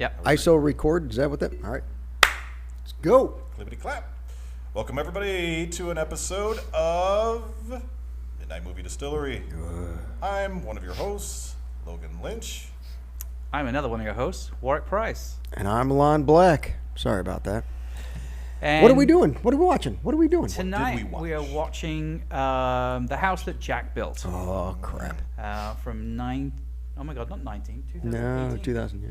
Yeah. ISO record. Is that what that? All right. Let's go. Clippity clap. Welcome everybody to an episode of Midnight Movie Distillery. I'm one of your hosts, Logan Lynch. I'm another one of your hosts, Warwick Price. And I'm Lon Black. Sorry about that. And What are we doing? What are we watching? What are we doing? Tonight we are watching The House That Jack Built. Oh, crap. From oh my God, not 19, 2018. No, 2000, yeah.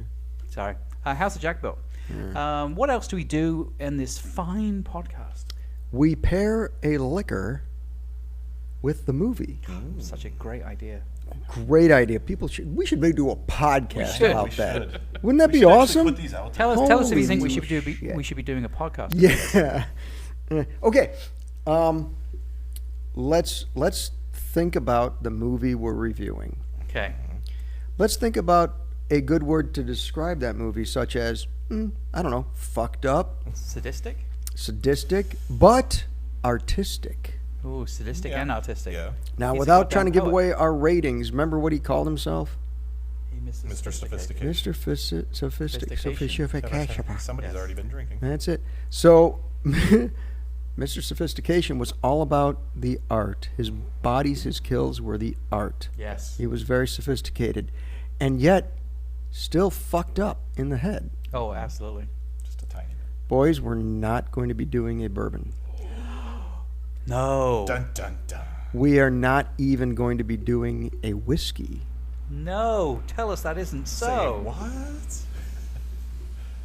Sorry. House That Jack Built. Yeah. What else do we do in this fine podcast? We pair a liquor with the movie. Such a great idea. Great idea. We should maybe do a podcast about We that. should. Wouldn't that We be should actually awesome? Put these out Tell there. us if you think Holy we should be doing a podcast. Yeah. Okay. Let's think about the movie we're reviewing. Okay. Let's think about a good word to describe that movie, such as, I don't know, fucked up, Sadistic? sadistic, but artistic. Ooh, sadistic Yeah. and artistic. Yeah. Now, He's a without trying to goddamn give poet. away our ratings, remember what he called himself? He misses Mr. sophisticated. Sophistication. Mr. Sophistication. Sophistication. Somebody's already been drinking. That's it. So, Mr. Sophistication was all about the art. His bodies, his kills were the art. Yes. He was very sophisticated, and yet still fucked up in the head. Oh, absolutely. Just a tiny bit. Boys, we're not going to be doing a bourbon. No. Dun dun dun. We are not even going to be doing a whiskey. No. Tell us that isn't so. Say what?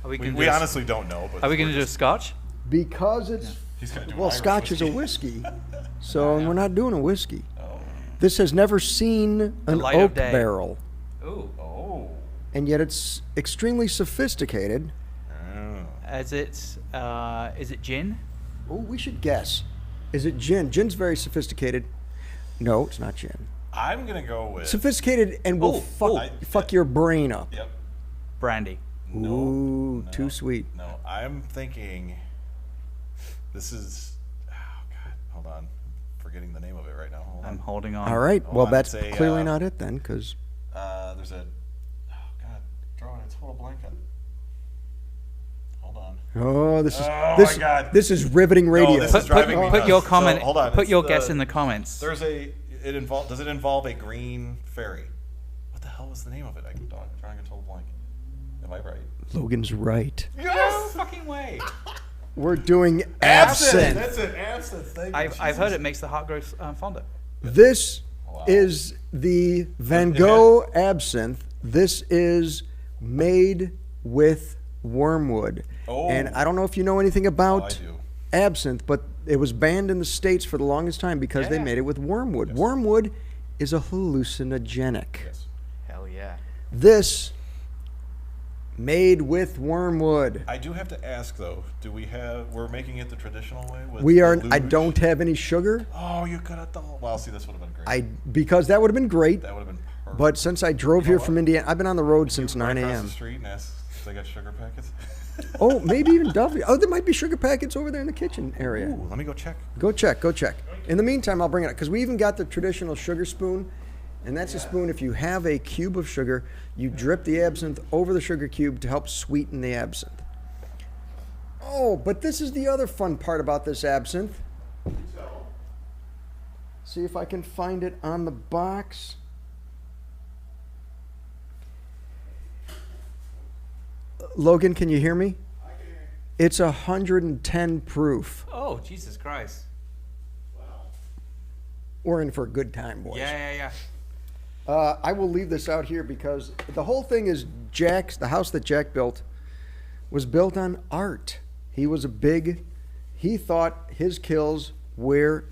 Are we We, going we honestly don't know. But Are we going to do a just, scotch? Because it's, He's gonna do well, Irish scotch is a whiskey. whiskey, so we're not doing a whiskey. Oh. This has never seen an light of oak day. barrel, Ooh. Oh. and yet it's extremely sophisticated. Oh. Is it gin? Oh, we should guess. Is it gin? Gin's very sophisticated. No, it's not gin. I'm gonna go with. Sophisticated and will fuck your brain up. Yep. Brandy. No, Ooh, no, too sweet. No, I'm thinking. This is. Oh God, hold on. I'm forgetting the name of it right now. Hold I'm on. holding on. All right. Hold Well, on, that's it's a, clearly not it then, because There's a. Oh God, drawing a total blank on. Hold on. this is Oh, this my God. this is riveting radio. this is driving me Put nuts. your comment. So, hold on, Put it's your the- guess in the comments. There's a. Does it involve a green fairy? What the hell was the name of it? I'm drawing a total blank. Am I right? Logan's right. No fucking way. We're doing absinthe. That's it. Absinthe. Thank you. I've heard it makes the heart grow fonder. This Wow. is the Van Gogh absinthe. This is made with wormwood. Oh. And I don't know if you know anything Oh, about I do. absinthe, but it was banned in the States for the longest time because they Yeah. made it with wormwood. Yes. Wormwood is a hallucinogenic. Yes. Hell yeah. This made with wormwood. I do have to ask though. We're making it the traditional way. With We are. the I luge? don't have any sugar. Oh, you could have done. Well, see, this would have been great. Because that would have been great. That would have been perfect. But since I drove You know here what? from Indiana, I've been on the road since You run 9 across a.m. the street and ask if they got sugar packets. Oh, maybe even Duffy. Oh, there might be sugar packets over there in the kitchen area. Ooh, let me go check. Go check. Go check. In the meantime, I'll bring it up because we even got the traditional sugar spoon, and that's a spoon. If you have a cube of sugar, you drip the absinthe over the sugar cube to help sweeten the absinthe. Oh, but this is the other fun part about this absinthe. See if I can find it on the box. Logan, can you hear me? I can hear you. It's 110 proof. Oh, Jesus Christ. We're in for a good time, boys. Yeah. I will leave this out here because the whole thing is the house that Jack built was built on art. He thought his kills were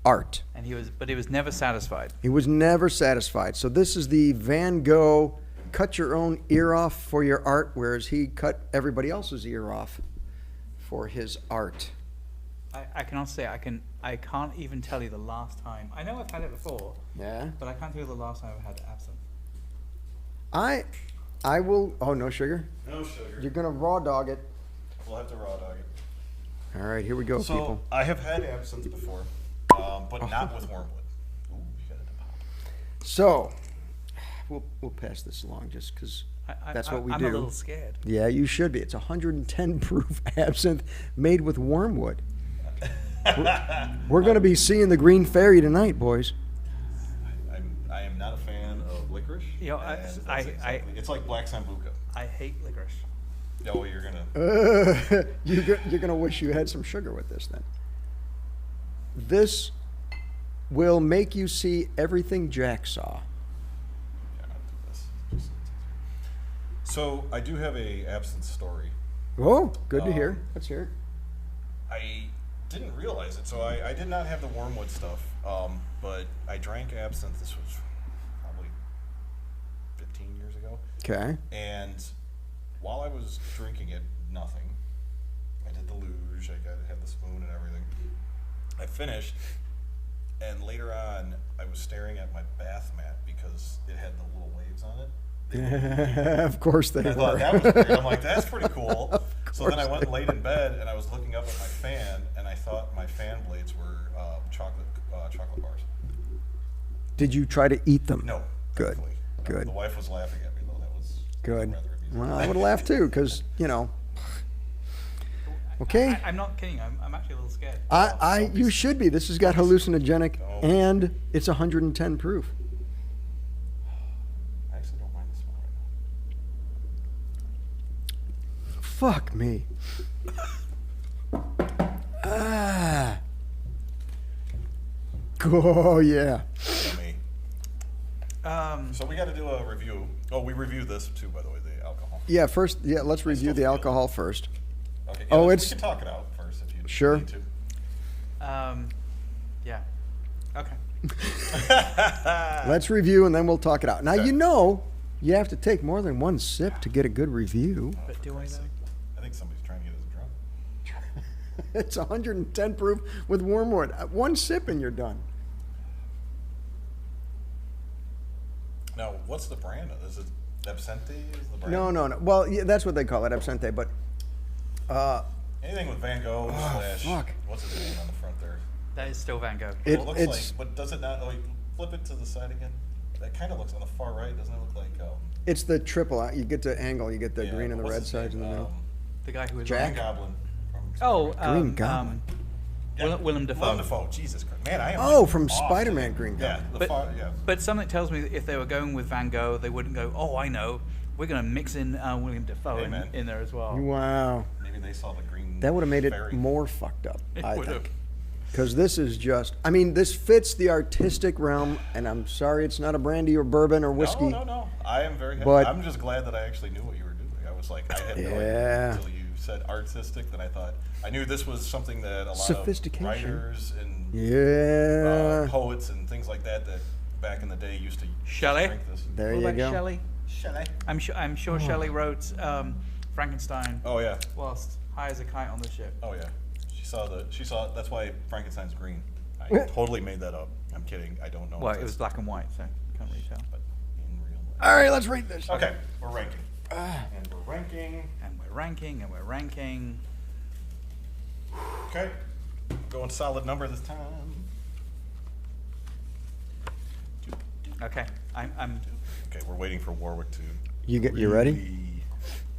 art. And he was never satisfied. He was never satisfied. So this is the Van Gogh cut your own ear off for your art, whereas he cut everybody else's ear off for his art. I can honestly say I can't even tell you the last time. I know I've had it before, Yeah. but I can't tell you the last time I've had absinthe. I will. Oh, no sugar. No sugar. You're gonna raw dog it. We'll have to raw dog it. All right, here we go, So people. I have had absinthe before, but not with wormwood. Ooh, you got it to pop. So we'll pass this along just because That's what we I'm do. a little scared. Yeah, you should be. It's 110 proof absinthe made with wormwood. We're going to be seeing the Green Fairy tonight, boys. I am not a fan of licorice. You know, and it's like black sambuca. I hate licorice. Oh, you're gonna. You're gonna wish you had some sugar with this then. This will make you see everything Jack saw. Yeah, I'll do this. So I do have a absinthe story. Oh, good to hear. Let's hear it. I didn't realize it, so I did not have the wormwood stuff. But I drank absinthe. This was probably 15 years ago. Okay. And while I was drinking it, nothing. I did the luge. I had the spoon and everything. I finished, and later on, I was staring at my bath mat because it had the little waves on it. Of course they I were. thought that was great. I'm like, that's pretty cool. So then I went and laid in bed, and I was looking up at my fan, and I thought my fan blades were chocolate bars. Did you try to eat them? No. Good. Thankfully. Good. The wife was laughing at me, though. That was Good. rather amusing. Well, I would laugh too, because, you know. Okay. I'm not kidding. I'm actually a little scared. You should be. This has got hallucinogenic, No. and it's 110 proof. I actually don't mind the smell right now. Fuck me. Ah. Oh, yeah. Me. So we got to do a review. Oh, we reviewed this too, by the way, the alcohol. Yeah, first, let's review still the feel alcohol first. Okay. Oh, we it's- can talk it out first if you Sure. need to. Yeah. Okay. Let's review, and then we'll talk it out. Now, Okay. you know, you have to take more than one sip to get a good review. But do I though? I think somebody's trying to get us drunk. It's 110 proof with wormwood. One sip and you're done. Now, what's the brand? Is it Absente? Is the brand? No. Well, yeah, that's what they call it, absinthe. But Anything with Van Gogh slash fuck. what's his name on the front there? That is still Van Gogh. It- Well, it looks it's- like, but does it not? Like, flip it to the side again. That kind of looks on the far right. Doesn't it look like? it's the triple. You get the angle. You get the yeah, green and the what's red his sides in name? the middle. The guy who was Jack? Green Goblin. From Oh, Green Goblin. Willem Dafoe. Willem Dafoe. Jesus Christ, man! I am. Oh, like from off Spider-Man today. Green Yeah, Goblin. yeah. But something tells me that if they were going with Van Gogh, they wouldn't go, oh, I know. We're going to mix in William Dafoe Hey, man. in there as well. Wow. Maybe they saw the green. That would have made it fairy. more fucked up, It I would've. think. Because this is just, I mean, this fits the artistic realm, and I'm sorry it's not a brandy or bourbon or whiskey. No. I am very happy. But- I'm just glad that I actually knew what you were doing. I was like, I had no Yeah. idea until you said artistic. Then I knew this was something that a lot Sophistication. of writers and Yeah. poets and things like that back in the day used to Shelley? drink this. There What you about go. Shelley? Shelley. I'm sure Shelley wrote Frankenstein Oh yeah. whilst high as a kite on the ship. Oh yeah. She saw. That's why Frankenstein's green. I totally made that up. I'm kidding. I don't know. Well, if it was that's- black and white, so can't really tell. But in real life. All right, let's rate this. Okay, we're ranking. And we're ranking. And we're ranking. Okay. Going solid number this time. Okay, I'm Okay, we're waiting for Warwick to. You ready? really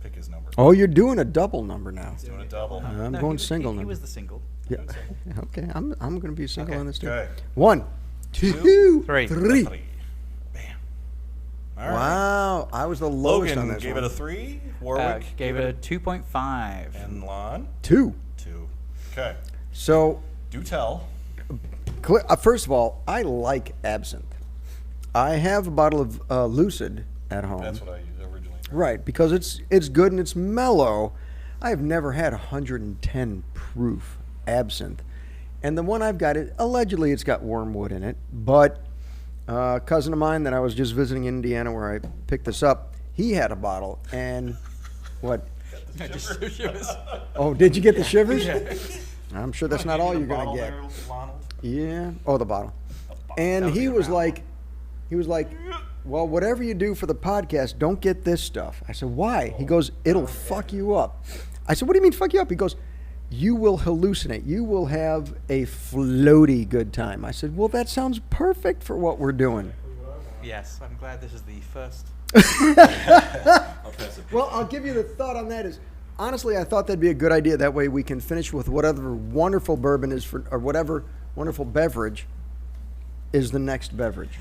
pick his number. Oh, you're doing a double number now. He's doing a double. I'm no, going he was- single He now. was the single. Yeah. Okay, I'm going to be single Okay. on this too. Okay. 1, 2, Three. 3. Bam. All right. Wow, I was the lowest on Logan this gave one. it a 3. Warwick Gave it a 2.5. And Lon 2. 2. Okay. So, Do tell. first of all, I like absinthe. I have a bottle of Lucid at home. That's what I originally. drank. Right, because it's good and it's mellow. I have never had 110 proof absinthe. And the one I've got, allegedly it's got wormwood in it, but a cousin of mine that I was just visiting in Indiana where I picked this up, he had a bottle, and what? I just shivers. Oh, did you get the shivers? Yeah. I'm sure that's not Wanna all give you're me the going to get. bottle there, Lonald? Yeah. Oh, the bottle. And That he would be was around. like, well, whatever you do for the podcast, don't get this stuff. I said, why? He goes, it'll fuck you up. I said, what do you mean fuck you up? He goes, you will hallucinate. You will have a floaty good time. I said, well, that sounds perfect for what we're doing. Yes, I'm glad this is the first I'll pass it. Well, I'll give you the thought on that is, honestly, I thought that'd be a good idea. That way we can finish with whatever wonderful bourbon is for, or whatever wonderful beverage is the next beverage.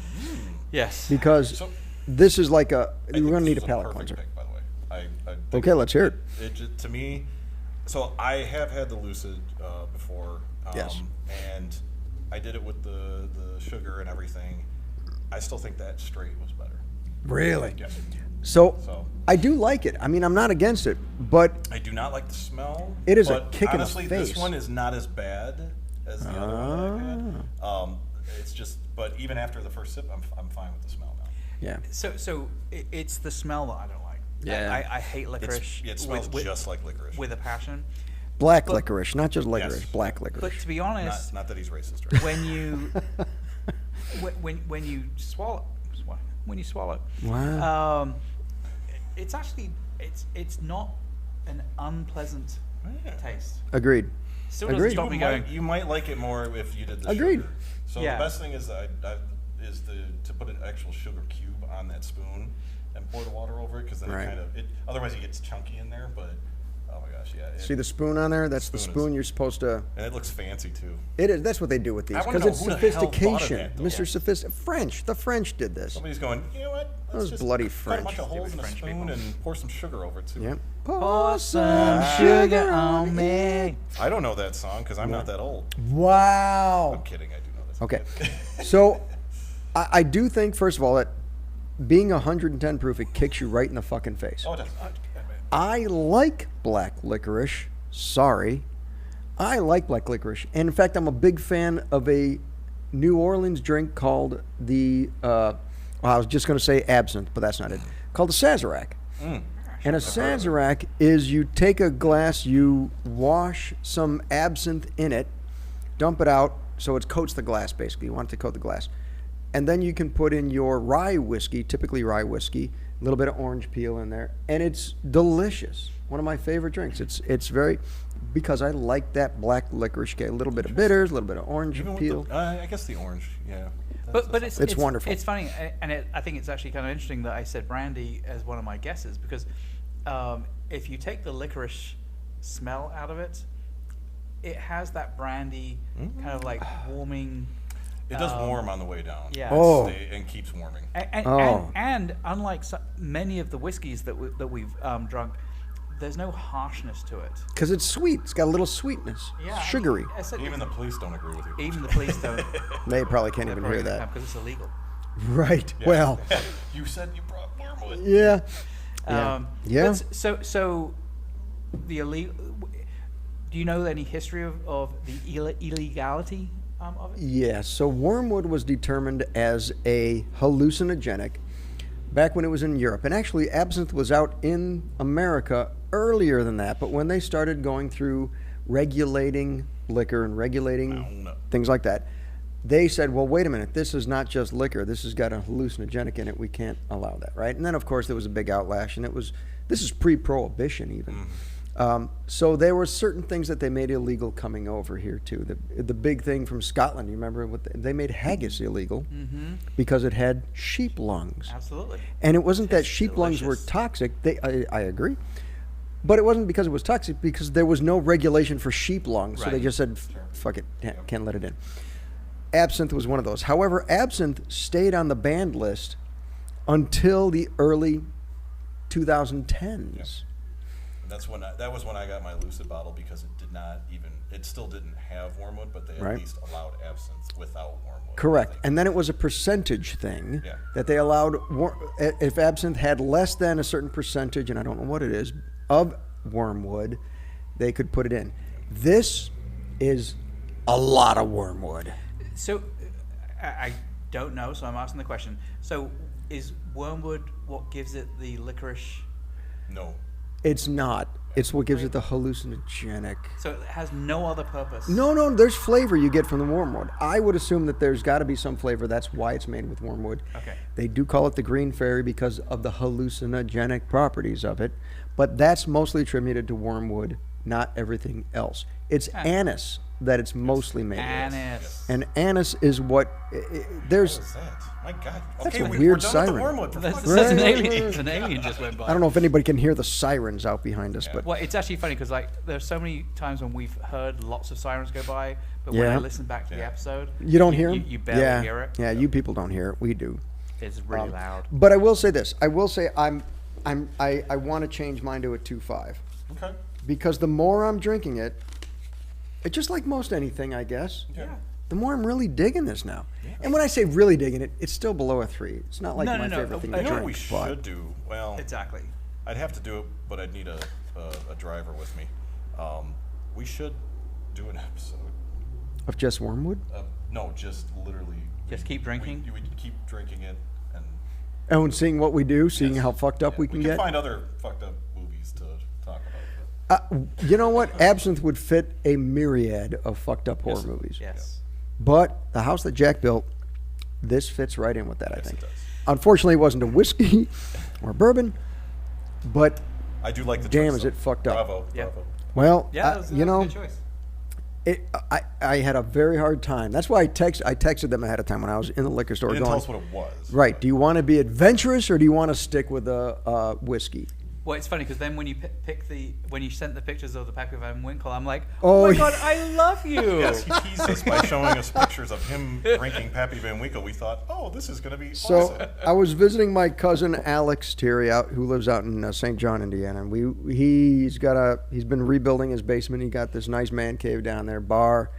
Yes. Because So- this is like I we're think going to this need a is palate perfect cleanser. pick, by the way. I think Okay, let's hear it. To me, so I have had the Lucid before. Yes. And I did it with the sugar and everything. I still think that straight was better. Really? Yeah. So, So I do like it. I mean, I'm not against it, but I do not like the smell. It is a but kick in the honestly, face. this one is not as bad as the other one that I've had. It's just, but even after the first sip, I'm fine with the smell now. yeah. So it's the smell that I don't like. Yeah. I hate licorice. It smells just like licorice. with a passion. Black But- licorice, not just licorice, Yes. black But licorice. to be honest, not that he's racist. Right? when you when you swallow, Wow. it's actually it's not an unpleasant Yeah. taste. Agreed. Still Agreed. doesn't stop me going. You might like it more if you did the Agreed. sugar. So Yeah. the best thing is to put an actual sugar cube on that spoon and pour the water over it, because then Right. otherwise it gets chunky in there. But oh my gosh, yeah. See the spoon on there? That's the Spoon spoon is- you're supposed to. And it looks fancy too. It is. That's what they do with these I wanna because it's know who the hell thought of sophistication, that, though. Mr. Sophistic. French. The French did this. Somebody's going, you know what? Those just bloody cut French. a bunch of holes in a French spoon people. and pour some sugar over it too. Yep. Pour some sugar on me. I don't know that song because I'm not that old. Wow. I'm kidding. I do know that. Okay. So, I do think, first of all, that being 110 proof, it kicks you right in the fucking face. Oh, it does. I like black licorice. Sorry. I like black licorice. And in fact, I'm a big fan of a New Orleans drink called I was just going to say absinthe, but that's not it. Called a Sazerac. And a Sazerac is you take a glass, you wash some absinthe in it, dump it out, so it coats the glass basically. You want it to coat the glass. And then you can put in your rye whiskey, typically rye whiskey, a little bit of orange peel in there, and it's delicious. One of my favorite drinks. It's very, because I like that black licorice, a little bit of bitters, a little bit of orange Even peel. with I guess the orange, yeah. But it's wonderful. It's funny, and I think it's actually kind of interesting that I said brandy as one of my guesses, because if you take the licorice smell out of it, it has that brandy kind of like warming. It does warm on the way down. Yeah. Oh. And keeps warming. And unlike many of the whiskeys that we've drunk, there's no harshness to it. Because it's sweet. It's got a little sweetness. Yeah, I mean, Sugary. I said Even the police don't agree with you. even the police don't. They probably can't even hear that. Because it's illegal. Right. Yeah. Well, You said you brought wormwood. yeah. Yeah. Yeah. But so the illegal. Do you know any history of the illegality of it? Yeah, so wormwood was determined as a hallucinogenic back when it was in Europe. And actually, absinthe was out in America earlier than that. But when they started going through regulating liquor and regulating things like that, they said, well, wait a minute, this is not just liquor. This has got a hallucinogenic in it. We can't allow that, right? And then, of course, there was a big outlash. And this is pre-prohibition even. So there were certain things that they made illegal coming over here too. The big thing from Scotland, you remember what they made haggis illegal because it had sheep lungs. Absolutely. And it wasn't that It's sheep lungs were delicious. toxic. I agree. But it wasn't because it was toxic, because there was no regulation for sheep lungs. So they Right. just said, fuck it, can't let it in. Absinthe was one of those. However, absinthe stayed on the banned list until the early 2010s. That was when I got my Lucid bottle, because it still didn't have wormwood, but they at Right. least allowed absinthe without wormwood. Correct. I think. And then it was a percentage thing Yeah. that they allowed. If absinthe had less than a certain percentage, and I don't know what it is, of wormwood, they could put it in. This is a lot of wormwood. So I don't know, so I'm asking the question. So is wormwood what gives it the licorice? No. It's not. It's what gives it the hallucinogenic. So it has no other purpose. No, there's flavor you get from the wormwood. I would assume that there's got to be some flavor. That's why it's made with wormwood. Okay. They do call it the green fairy because of the hallucinogenic properties of it, but that's mostly attributed to wormwood, not everything else. It's anise that it's mostly made Anise. of. And anise is what there's. What is that? My God. That's Okay, a we're weird done siren. with the wormwood. For That's, fuck's that's sake. an alien. An alien just went by. I don't know if anybody can hear the sirens out behind us, but Well, it's actually funny because like there's so many times when we've heard lots of sirens go by, but when I Yeah. listen back to the episode, you don't hear them. You barely hear it. Yeah, you people don't hear it. We do. It's really loud. But I will say this. I will say I want to change mine to a 2.5 Okay. because the more I'm drinking it, it's just like most anything, I guess. Yeah. The more I'm really digging this now. And when I say really digging it, it's still below a 3. It's not like No, my no, no. favorite thing I to You know what drink. we but- should do? Well, Exactly. I'd have to do it, but I'd need a driver with me. We should do an episode. Of just wormwood? No, just literally. Just keep drinking? We keep drinking it, and Oh, and seeing what we do, seeing yes. how fucked up Yeah, we can get. find other fucked up movies to talk about. You know what? Absinthe would fit a myriad of fucked up horror Yes. movies. Yes. But the house that Jack built, this fits right in with that, I Yes, think. it does. Unfortunately, it wasn't a whiskey or bourbon, but I do like the damn, choice, is though. it fucked up. Bravo, Yeah. bravo. well, Yeah, that was, you know, a good choice. I had a very hard time. That's why I texted them ahead of time when I was in the liquor store You didn't going, tell us what it was. right, do you want to be adventurous or do you want to stick with a whiskey? Well, it's funny because then when you when you sent the pictures of the Pappy Van Winkle, I'm like, Oh, oh my yeah. god, I love you. Yes, he teased us by showing us pictures of him drinking Pappy Van Winkle. We thought, oh, this is going to be So awesome. I was visiting my cousin Alex Thierry who lives out in St. John, Indiana, and he's been rebuilding his basement. He got this nice man cave down there, bar,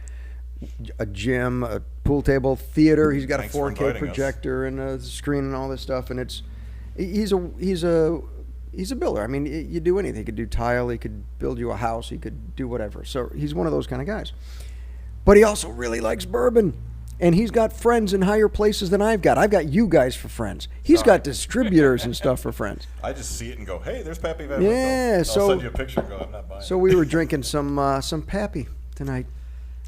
a gym, a pool table, theater. He's got Thanks a for 4K inviting us. projector and a screen and all this stuff. And he's a builder. I mean, you do anything. He could do tile. He could build you a house. He could do whatever. So he's one of those kind of guys. But he also really likes bourbon. And he's got friends in higher places than I've got. I've got you guys for friends. He's got distributors and stuff for friends. I just see it and go, hey, there's Pappy Van Yeah, Winkle. so- I'll send you a picture and go, I'm not buying So it. we were drinking some Pappy tonight.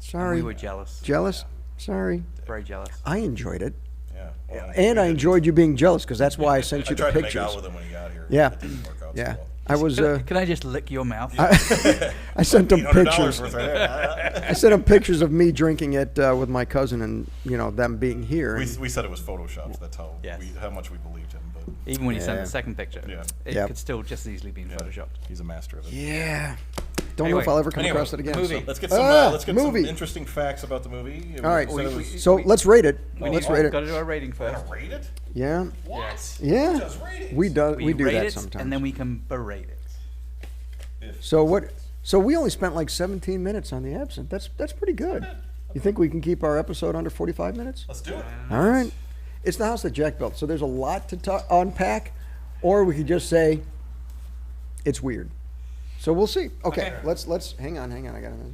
Sorry. We were jealous. Jealous? Sorry. Very jealous. I enjoyed it. Yeah. Well, And I we did. enjoyed you being jealous because that's why I sent I you the tried to make pictures. out with him when he got here. Yeah. It didn't work out Yeah. so well. I was. Can I just lick your mouth? I sent him $800 pictures. worth right there. I sent him pictures of me drinking it with my cousin, and them being here. we and- said it was photoshopped. That's how Yes. how much we believed him. But Even when you sent Yeah. the second picture, Yeah. it Yep. could still just as easily be yeah, photoshopped. he's a master of it. yeah. Don't know Anyway. if I'll ever come Anyway, across it again. movie. so- Let's get some. Let's get movie. some interesting facts about the movie. All right. We said it was- So let's rate it. We Let's need, rate Got it. to do our rating We're first. gonna rate it. Yeah. Yes. Yeah. Who does ratings? We do rate that it, sometimes. and then we can berate it. So what? So we only spent like 17 minutes on the absinthe. That's pretty good. You think we can keep our episode under 45 minutes? Let's do it. All right. It's the house that Jack built, so there's a lot to unpack, or we could just say it's weird. So we'll see. Okay. Okay. Let's hang on. I got a minute.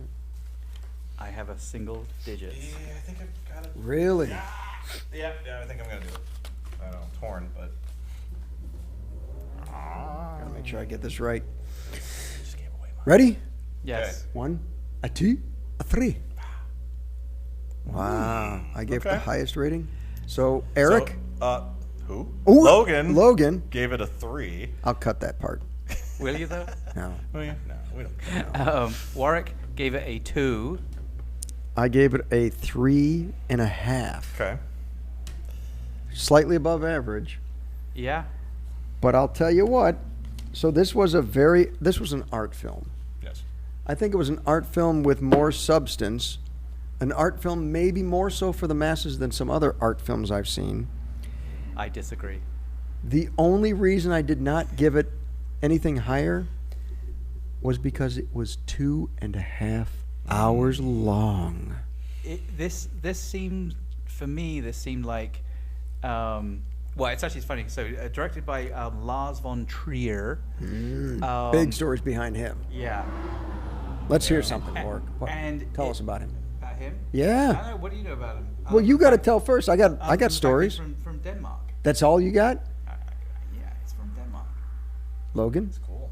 I have a single digit. Yeah, I think I've got it. Really? Yeah, I think I'm gonna do it. I don't know, I'm torn, but Gotta make sure I get this right. I just gave away mine. Ready? Yes. 1, a 2, a 3. Wow. I gave the Okay. highest rating. So Eric, So, who? Ooh, Logan. Logan. Gave it a 3. I'll cut that part. Will you though? No. Oh yeah. No, we don't care. Warwick gave it a 2. I gave it a 3.5. Okay. Slightly above average. Yeah. But I'll tell you what. So this was an art film. Yes. I think it was an art film with more substance. An art film maybe more so for the masses than some other art films I've seen. I disagree. The only reason I did not give it anything higher was because it was 2.5 hours long. This seemed, for me, this seemed like, well, it's actually funny. So directed by Lars von Trier. Big stories behind him. Yeah. Let's hear something, Mark. Tell us about him. About him? Yeah. I don't know. What do you know about him? Well, you got to tell first. I got From stories. From Denmark. That's all you got, Yeah, it's from Denmark. Logan? Cool.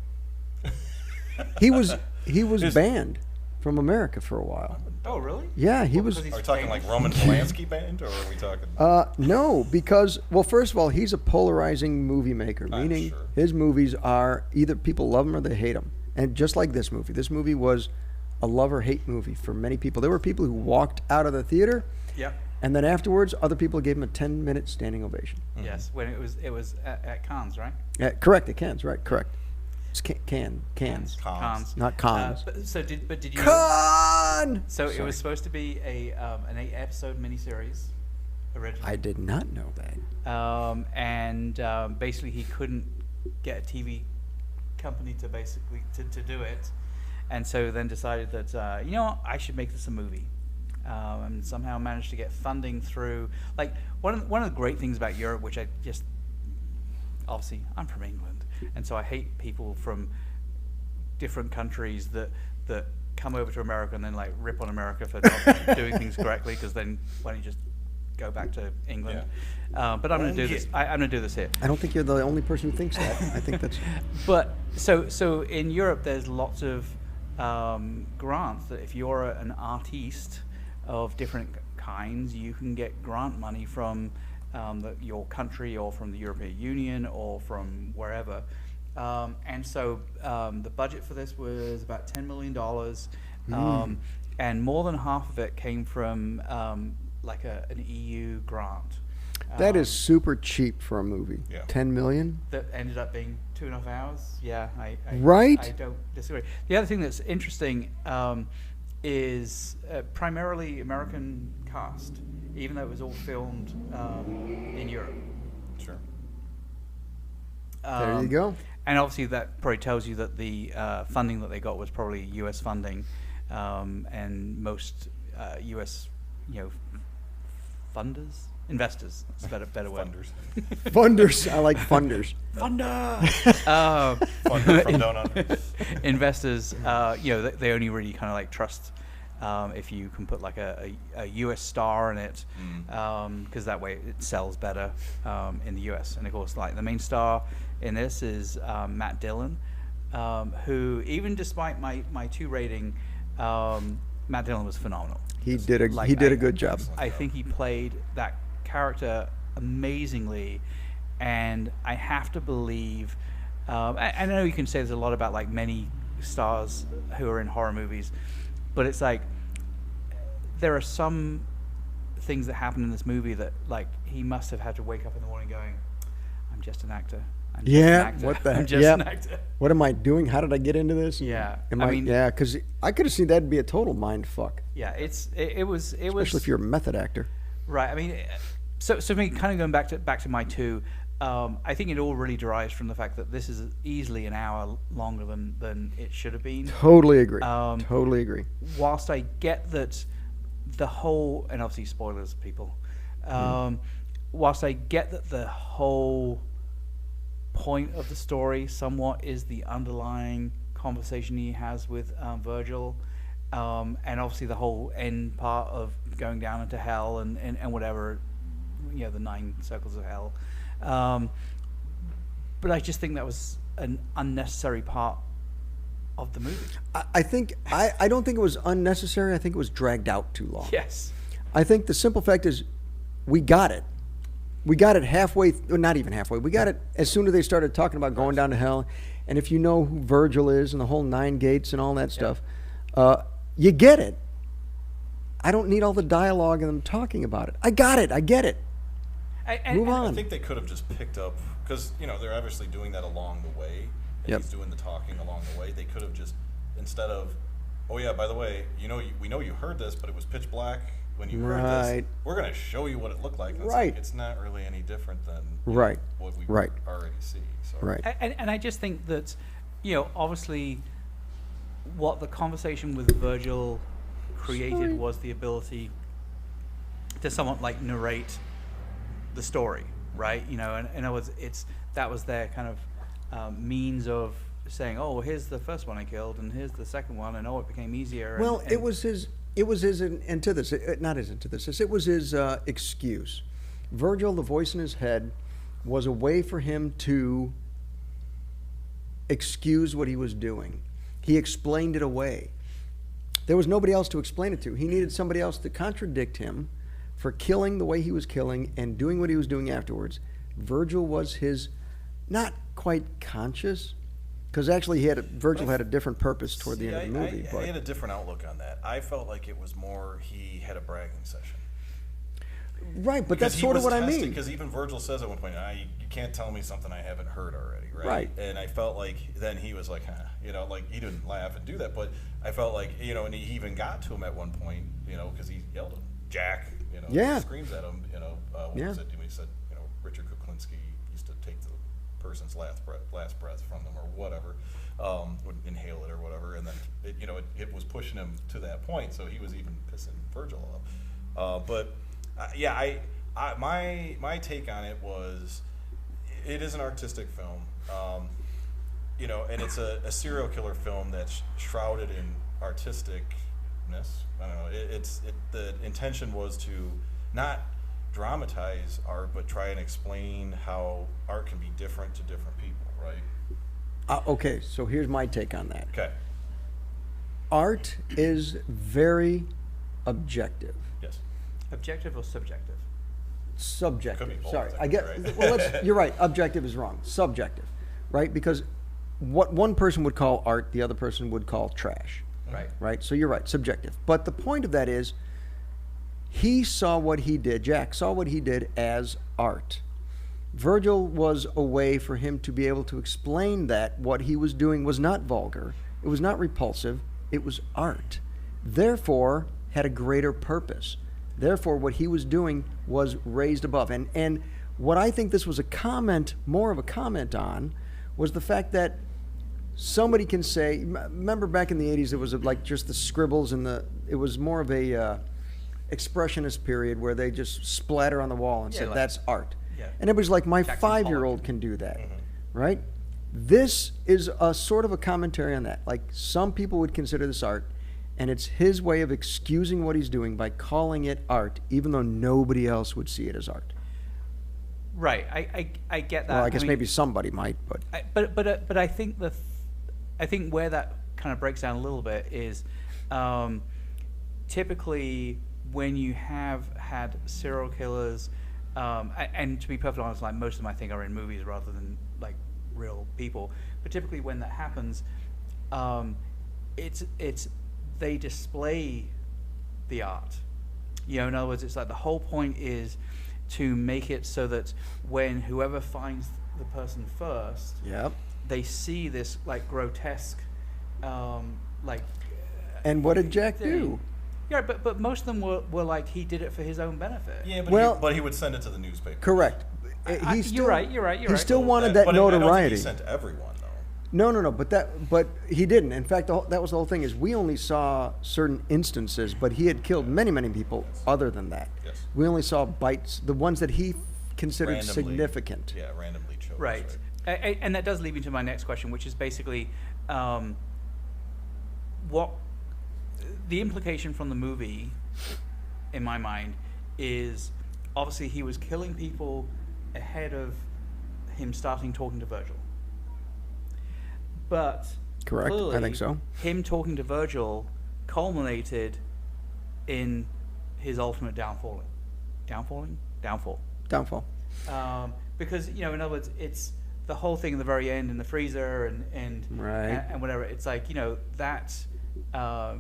He was banned from America for a while. Oh, really? Yeah, he was. because Are we talking like Roman Polanski band, or are we talking? No, because well, first of all, he's a polarizing movie maker, meaning sure. his movies are either people love them or they hate them, And just like this movie was a love or hate movie for many people. There were people who walked out of the theater, and then afterwards, other people gave him a 10-minute standing ovation. Mm-hmm. Yes, when it was at Cannes, right? Yeah, correct. At Cannes, right? Correct. It's Cannes, not Cannes. Did you? Cannes. So it was supposed to be an 8-episode miniseries originally. I did not know that. Basically, he couldn't get a TV company to do it, and so then decided that I should make this a movie. And somehow managed to get funding through. Like one of the great things about Europe, which obviously I'm from England, and so I hate people from different countries that come over to America and then like rip on America for not doing things correctly. Because then why don't you just go back to England? Yeah. But I'm going to do this. I'm going to do this here. I don't think you're the only person who thinks that. I think that's. But so in Europe, there's lots of grants that if you're an artiste of different kinds, you can get grant money from your country or from the European Union or from wherever. And so the budget for this was about $10 million, and more than half of it came from like an EU grant. That is super cheap for a movie. Yeah. $10 million? That ended up being 2.5 hours. Yeah, I don't disagree. The other thing that's interesting is primarily American cast, even though it was all filmed in Europe. Sure. There you go. And obviously that probably tells you that the funding that they got was probably U.S. funding, and most U.S. Investors. That's a better word. Funders. I like funders. Funder. Funder from down under. Investors, they only really kind of like trust if you can put like a U.S. star in it, because that way it sells better in the U.S. And of course, like the main star in this is Matt Dillon, who even despite my 2 rating, Matt Dillon was phenomenal. He did a good job. I think he played that character amazingly, and I have to believe. I know you can say there's a lot about like many stars who are in horror movies, but it's like there are some things that happen in this movie that like he must have had to wake up in the morning going, "I'm just an actor." What the heck? I'm just an actor. What am I doing? How did I get into this? Yeah. Because I could have seen that'd be a total mind fuck. Yeah, it was especially if you're a method actor. Right. I mean, so me kind of going back to my 2. I think it all really derives from the fact that this is easily an hour longer than it should have been. Totally agree. Totally agree. Whilst I get that the whole, and obviously spoilers, people. Whilst I get that the whole point of the story somewhat is the underlying conversation he has with Virgil, and obviously the whole end part of going down into hell and whatever, the 9 circles of hell. But I just think that was an unnecessary part of the movie. I don't think it was unnecessary. I think it was dragged out too long. Yes. I think the simple fact is we got it. We got it halfway, not even halfway. We got it as soon as they started talking about going down to hell. And if you know who Virgil is and the whole 9 gates and all that stuff, you get it. I don't need all the dialogue and them talking about it. I got it. I get it. Move on. I think they could have just picked up, because they're obviously doing that along the way, and he's doing the talking along the way. They could have just, instead of, oh yeah, by the way, we know you heard this, but it was pitch black when you heard this. We're going to show you what it looked like. It's not really any different than what we already see. So. Right. And I just think that, obviously, what the conversation with Virgil created was the ability to somewhat like narrate the story, right? And in other words, that was their kind of means of saying, oh, here's the first one I killed, and here's the second one, and it became easier. Well, it was his antithesis, not his antithesis. It was his excuse. Virgil, the voice in his head, was a way for him to excuse what he was doing. He explained it away. There was nobody else to explain it to. He needed somebody else to contradict him for killing the way he was killing and doing what he was doing afterwards. Virgil was his, not quite conscious, Because actually, Virgil had a different purpose toward the end of the movie. I had a different outlook on that. I felt like it was more he had a bragging session. Right, but Because that's sort of what I mean. Because even Virgil says at one point, you can't tell me something I haven't heard already, right? Right. And I felt like then he was like, like he didn't laugh and do that, but I felt like, and he even got to him at one point, because he yelled at him, Jack, Yeah. he screams at him, what was it? He said, Richard Kuklinski used to take the person's last breath from them or whatever, would inhale it or whatever, and then, it was pushing him to that point, so he was even pissing Virgil off. My take on it was, it is an artistic film, and it's a serial killer film that's shrouded in artisticness. I don't know. The intention was to not dramatize art, but try and explain how art can be different to different people, right? Okay, so here's my take on that. Okay. Art is very objective. Yes. Objective or subjective? Subjective. Could be both, Sorry, I I think, get. right? Well, you're right. Objective is wrong. Subjective, right? Because what one person would call art, the other person would call trash. Right. Right. So you're right. Subjective. But the point of that is, he saw what he did. Jack saw what he did as art. Virgil was a way for him to be able to explain that what he was doing was not vulgar. It was not repulsive. It was art. Therefore, had a greater purpose. Therefore, what he was doing was raised above. And what I think this was more of a comment on, was the fact that somebody can say, remember back in the 80s, it was like just the scribbles and it was more of a expressionist period where they just splatter on the wall and say, that's art. Yeah. And everybody's like, my Jackson 5-year-old can do that, right? This is a sort of a commentary on that. Like, some people would consider this art, and it's his way of excusing what he's doing by calling it art, even though nobody else would see it as art. Right. I get that. Well, I guess mean, maybe somebody might, but But I think I think where that kind of breaks down a little bit is, typically when you have had serial killers, and to be perfectly honest, like most of them I think are in movies rather than like real people. But typically when that happens, it's they display the art. In other words, it's like the whole point is to make it so that when whoever finds the person first, yep. they see this like grotesque, like. And what did Jack thing. do? Yeah, but most of them were like he did it for his own benefit. Yeah, but he would send it to the newspaper. Correct. You're right. He still wanted that notoriety. I don't think he sent everyone though. No. But he didn't. In fact, that was the whole thing. Is we only saw certain instances, but he had killed many, many people other than that. Yes. We only saw bites, the ones that he considered Randomly, significant. Yeah, randomly chose. Right. And that does lead me to my next question, which is basically, what the implication from the movie, in my mind, is obviously he was killing people ahead of him starting talking to Virgil. But Correct. clearly, I think so. Him talking to Virgil culminated in his ultimate downfall. Downfall. Because in other words, it's the whole thing in the very end in the freezer and Right. and whatever. It's like that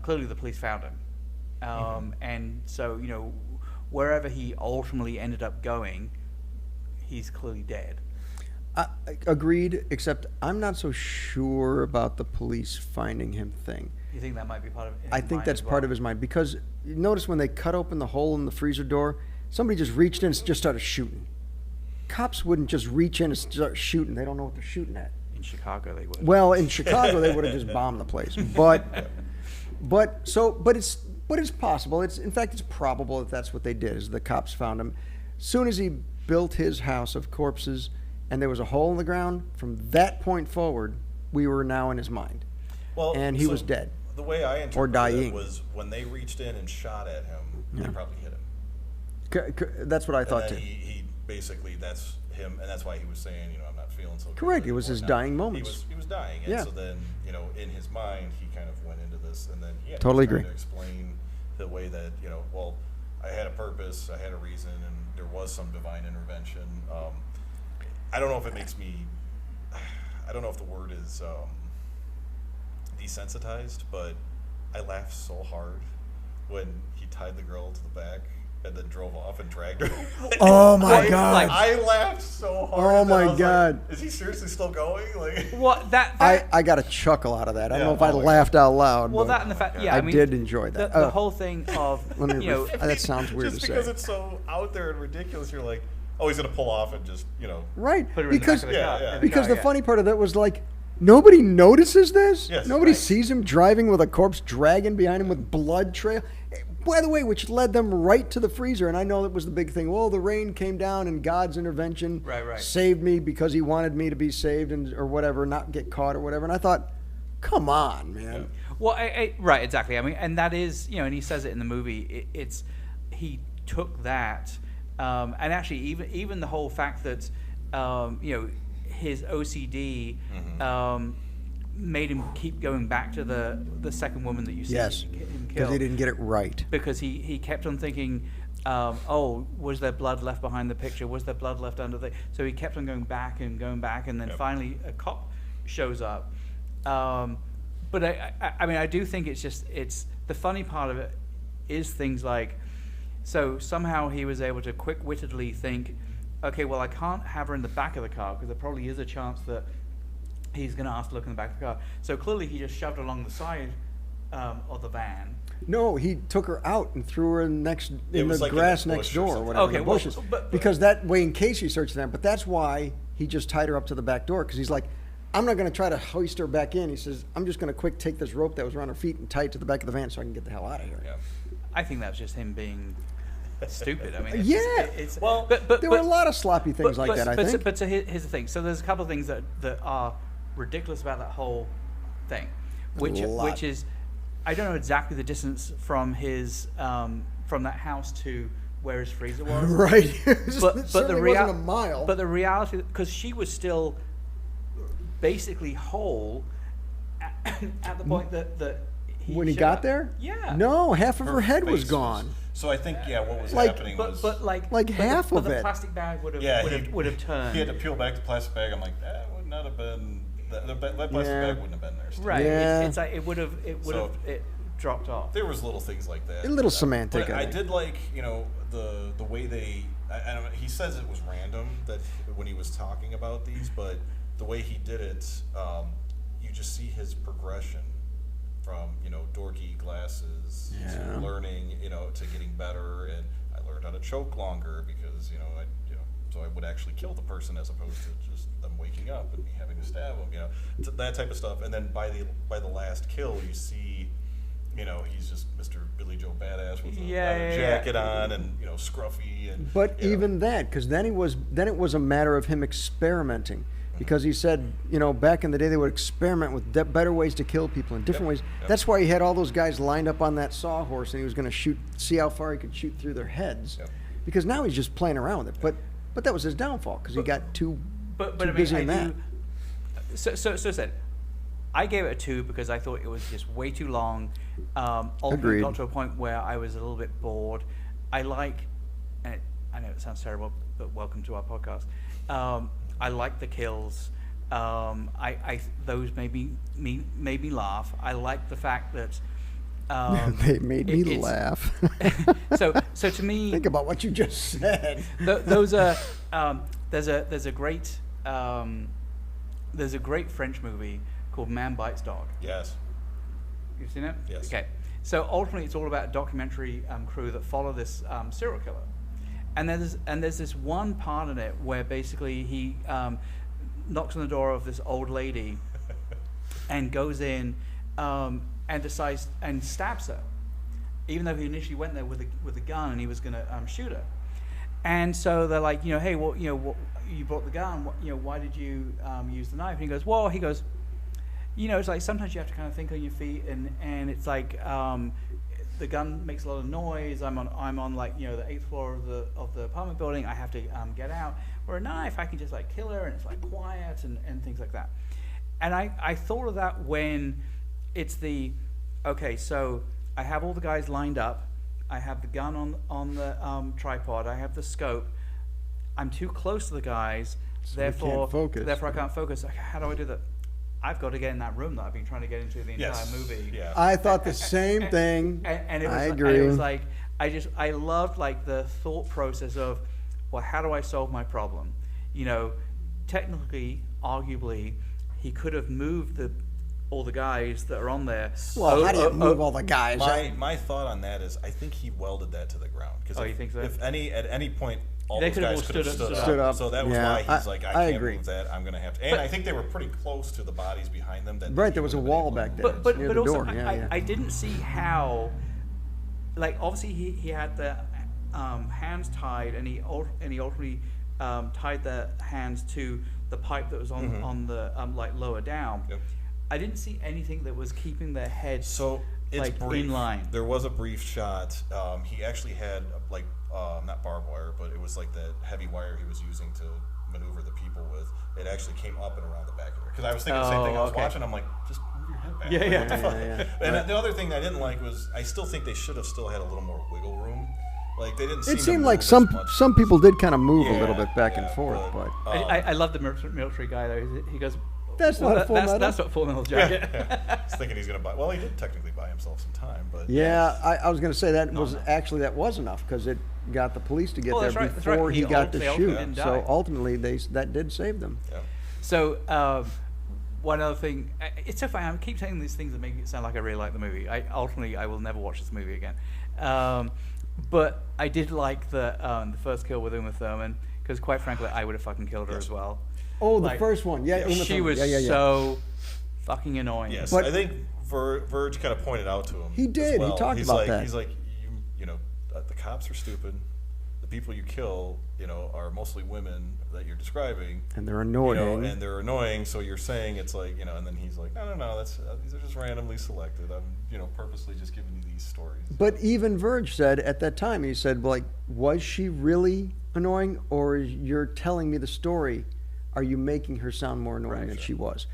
clearly the police found him, and so wherever he ultimately ended up going, he's clearly dead. Agreed, except I'm not so sure about the police finding him thing. You think that might be part of his I think mind that's as part well? of his mind, because you notice when they cut open the hole in the freezer door, somebody just reached in and just started shooting. Cops wouldn't just reach in and start shooting. They don't know what they're shooting at. In Chicago, they would. Well, in Chicago, they would have just bombed the place. But it's possible. In fact, it's probable that that's what they did. Is the cops found him. Soon as he built his house of corpses, and there was a hole in the ground, from that point forward, we were now in his mind. Well, and he was dead. The way I interpreted dying. it was when they reached in and shot at him, they probably hit him. That's what I thought And too. then he basically, that's him, and that's why he was saying, I'm not feeling so good. Correct. It was his anymore. dying moments. He was dying, and Yeah. so then in his mind he kind of went into this, and then Totally he was trying agree. to explain the way that well, I had a purpose, I had a reason, and there was some divine intervention. I don't know if it makes me. I don't know if the word is desensitized, but I laughed so hard when he tied the girl to the back and then drove off and dragged her. Oh my God! I laughed so hard. Oh my God! Like, is he seriously still going? Like, what that I got a chuckle out of that. I don't know if I my laughed out loud. well, but that and the fact, yeah, I I mean, did enjoy that. The whole thing of that sounds weird just to because say. it's so out there and ridiculous, you're like, oh, he's gonna pull off and just, Right, put her in because the back of the car. Yeah, yeah. because the funny part of that was like, nobody notices this. Yes, Nobody right. sees him driving with a corpse dragging behind him with blood trail. By the way, which led them right to the freezer. And I know that was the big thing. Well, the rain came down and God's intervention Right. saved me because he wanted me to be saved or whatever, not get caught or whatever. And I thought, come on, man. Yeah. Well, right, exactly. I mean, and that is, and he says it in the movie. He took that, and actually, even the whole fact that, his OCD made him keep going back to the second woman that you see Yes, him because kill. he didn't get it right. Because he kept on thinking, was there blood left behind the picture? Was there blood left under the... So he kept on going back, and then finally a cop shows up. But I mean, I do think it's the funny part of it is things like, so somehow he was able to quick-wittedly think, okay, well, I can't have her in the back of the car because there probably is a chance that he's going to ask to look in the back of the car. So clearly he just shoved her along the side of the van. No, he took her out and threw her in the grass next door or whatever, Okay, the bushes. but because that way, in case he searched them, but that's why he just tied her up to the back door, because he's like, I'm not going to try to hoist her back in. He says, I'm just going to quick take this rope that was around her feet and tie it to the back of the van so I can get the hell out of here. Yeah. I think that's just him being stupid. I mean, But there were a lot of sloppy things like that, I think. But so here's the thing. So there's a couple of things that are ridiculous about that whole thing, which is, I don't know exactly the distance from his from that house to where his freezer was. Right. But it the wasn't a mile. But the reality, because she was still basically whole at the point that when he got there? Yeah. No, half of her head was face gone. So I think, what was Like- happening But was... half of the it. plastic bag would have turned. He had to peel back the plastic bag. I'm like, that would not have been... That plastic bag wouldn't have been there. Still. Right. Yeah. It's like it would have dropped off. There was little things like that. A little semantic, But I I think. did like, the way they... I don't know, he says it was random that when he was talking about these, but the way he did it, you just see his progression from, dorky glasses to learning, to getting better. And I learned how to choke longer because, so I would actually kill the person as opposed to just them waking up and me having to stab them, that type of stuff. And then by the last kill, you see, he's just Mr. Billy Joe Badass with a leather jacket on and, scruffy. And, But even that, because then it was a matter of him experimenting. Because he said, back in the day they would experiment with better ways to kill people in different ways. Yep. That's why he had all those guys lined up on that sawhorse, and he was going to see how far he could shoot through their heads. Yep. Because now he's just playing around with it. But that was his downfall, because he got too busy in that. So said, I gave it a 2 because I thought it was just way too long. Ultimately Agreed. got to a point where I was a little bit bored. I like, and I know it sounds terrible, but welcome to our podcast. I like the kills. Those made me laugh. I like the fact that They made me laugh. so to me, Think about what you just said. those are there's a great French movie called Man Bites Dog. Yes. You've seen it? Yes. Okay. So ultimately, it's all about a documentary crew that follow this serial killer, and there's this one part in it where basically he knocks on the door of this old lady, and goes in and decides and stabs her, even though he initially went there with a gun and he was going to shoot her. And so they're like, hey, well, you brought the gun. Why did you use the knife? And he goes, well, it's like sometimes you have to kind of think on your feet, and it's like the gun makes a lot of noise. I'm on like the 8th floor of the apartment building. I have to get out. Or a knife, I can just like kill her, and it's like quiet and things like that. And I thought of that when it's okay. So I have all the guys lined up. I have the gun on the tripod. I have the scope. I'm too close to the guys. can't focus. Therefore, I can't focus. Like, how do I do that? I've got to get in that room that I've been trying to get into the entire movie. Yeah. I thought the same thing. And it was, I and agree. it was like, I loved like the thought process of, well, how do I solve my problem? You know, technically, arguably, he could have moved all the guys that are on there. Well, how do you move all the guys? My thought on that is, I think he welded that to the ground. Oh, you think so? If at any point, all They those could have guys all could have stood stood up. up. So that was Yeah, why he's like, I can't agree. move that. I'm going to have to. And But- I think they were pretty close to the bodies behind them. That Right, he there was a would've been wall able to back move. there. But near the also, door. Yeah. I didn't see how. Like, obviously, he had the hands tied, and he ultimately tied the hands to the pipe that was on the like lower down. Yep. I didn't see anything that was keeping their heads So it's like brief. in line. There was a brief shot. He actually had like not barbed wire, but it was like the heavy wire he was using to maneuver the people with. It actually came up and around the back of her. Because I was thinking the same thing. I was okay. watching. I'm like, just move your head back. Yeah, Like, yeah. what the fuck? Yeah. And the other thing I didn't like was I still think they should have still had a little more wiggle room. Like they didn't. It to seemed move like as some much. people did kind of move a Yeah, little bit back and yeah, forth, but I love the military guy though. He goes, That's not a full metal. That's not Full Metal Jacket. I was thinking he's gonna buy. Well, he did technically buy himself some time, but yeah, I was going to say that No, was no. actually that was enough because it got the police to get Oh, there that's right, that's right. before he got to They shoot. ultimately didn't So die. ultimately, that did save them. Yeah. So one other thing, it's so funny. I keep saying these things that make it sound like I really like the movie. I will never watch this movie again. But I did like the first kill with Uma Thurman because, quite frankly, I would have fucking killed her as well. Oh, the Like, first one, yeah, Uma She Thurman. was yeah. so fucking annoying. Yes, But- I think Verge kind of pointed out to him. He as did, he well. talked he's about like, that. He's like, you know, the cops are stupid. The people you kill, are mostly women that you're describing. And they're You annoying. know, and they're annoying. So you're saying it's like, and then he's like, no, that's these are just randomly selected. I'm, purposely just giving you these stories. But even Verge said at that time, he said, like, was she really annoying, or you're telling me the story? Are you making her sound more annoying Right, than sure. she was?